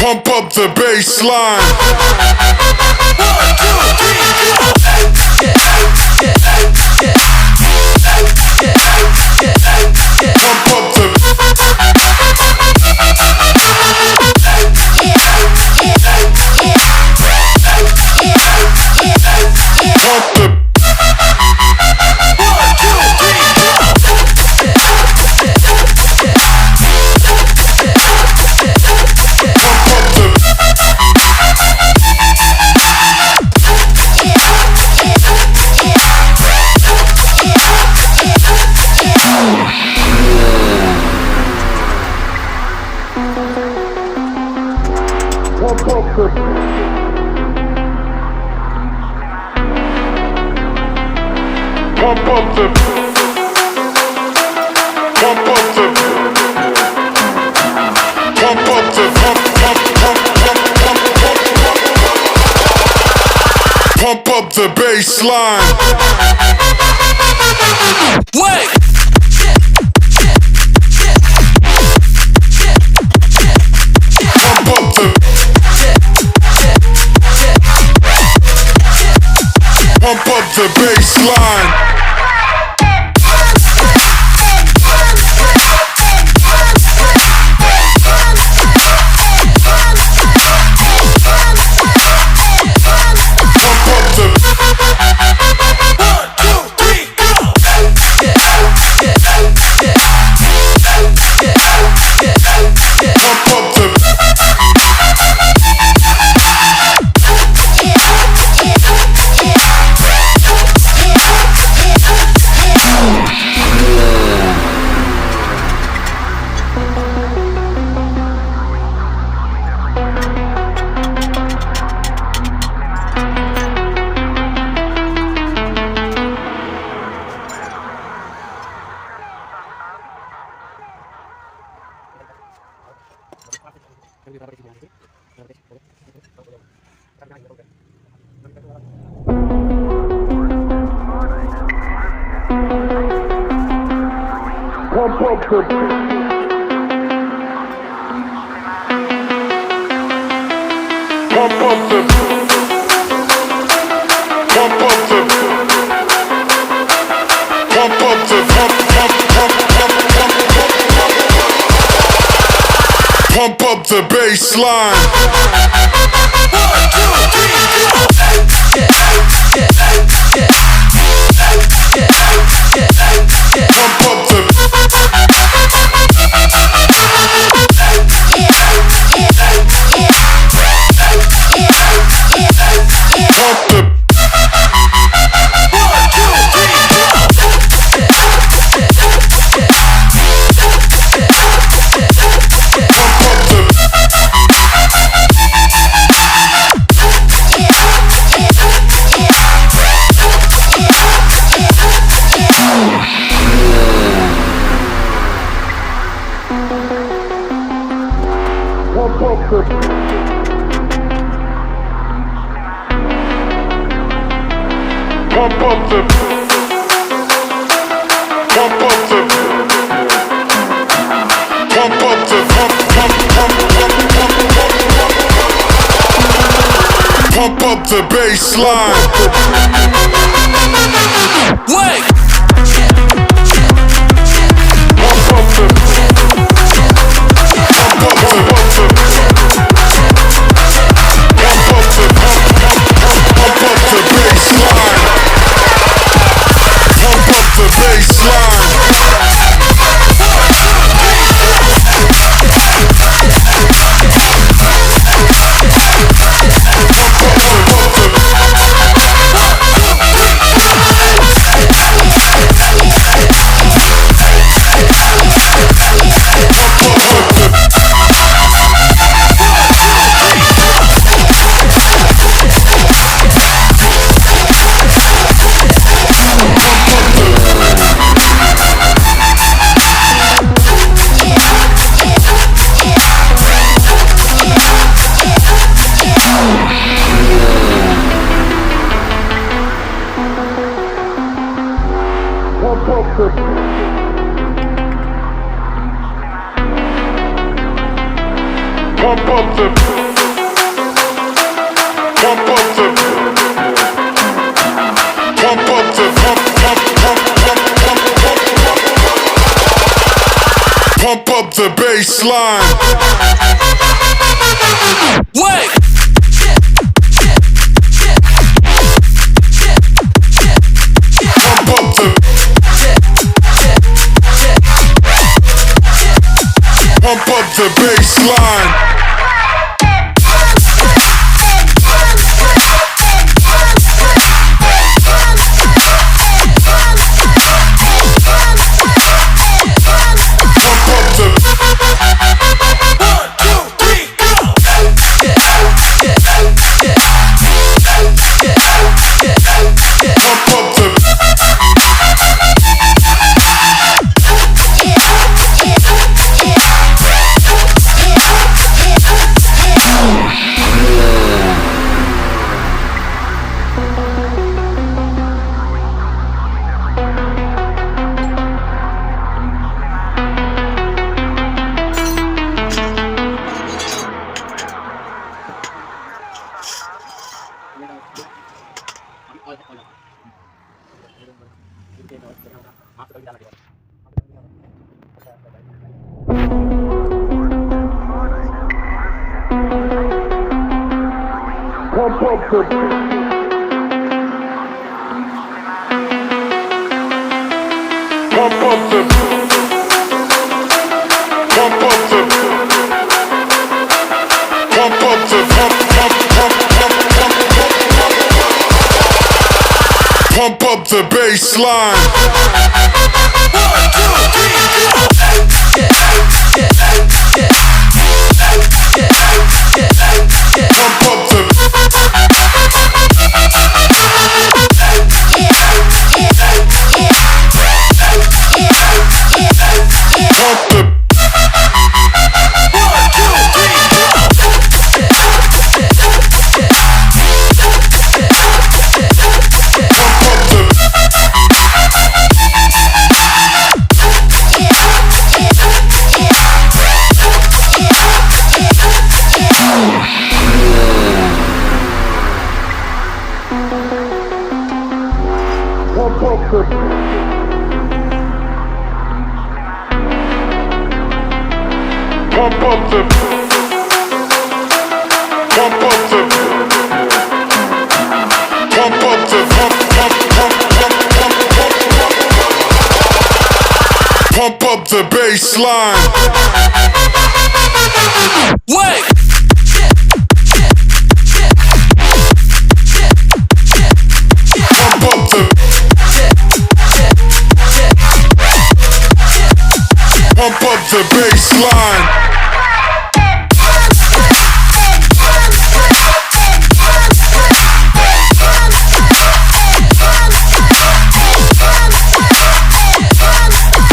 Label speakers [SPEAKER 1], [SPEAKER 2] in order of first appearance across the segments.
[SPEAKER 1] Pump up the bass line. Pump up the bass line. Wait. Pump up the. Pump up the bass line. Pump up the bass line. Pump up the bass line. Wait. Pump up the. Pump up the. Pump up the. Pump up the bass line. Pump up the bass line. Pump up the. Pump up the pump up the pump up the pump up the bass line.
[SPEAKER 2] Wait.
[SPEAKER 1] Pump up the pump up the bass line. Pump up the pump up the pump up the pump up the pump up the bass line. Pump up the pump the pump up the pump up the pump up the pump up the bass line.
[SPEAKER 2] Wait.
[SPEAKER 1] Pump up the pump up the bass line.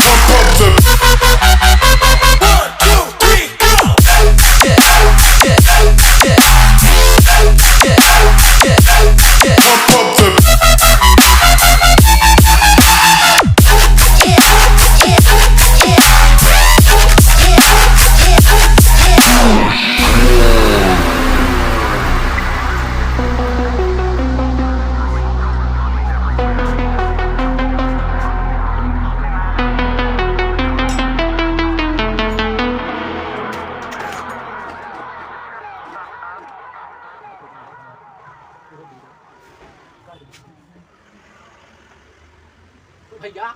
[SPEAKER 1] Pump up the pump up the
[SPEAKER 2] भैया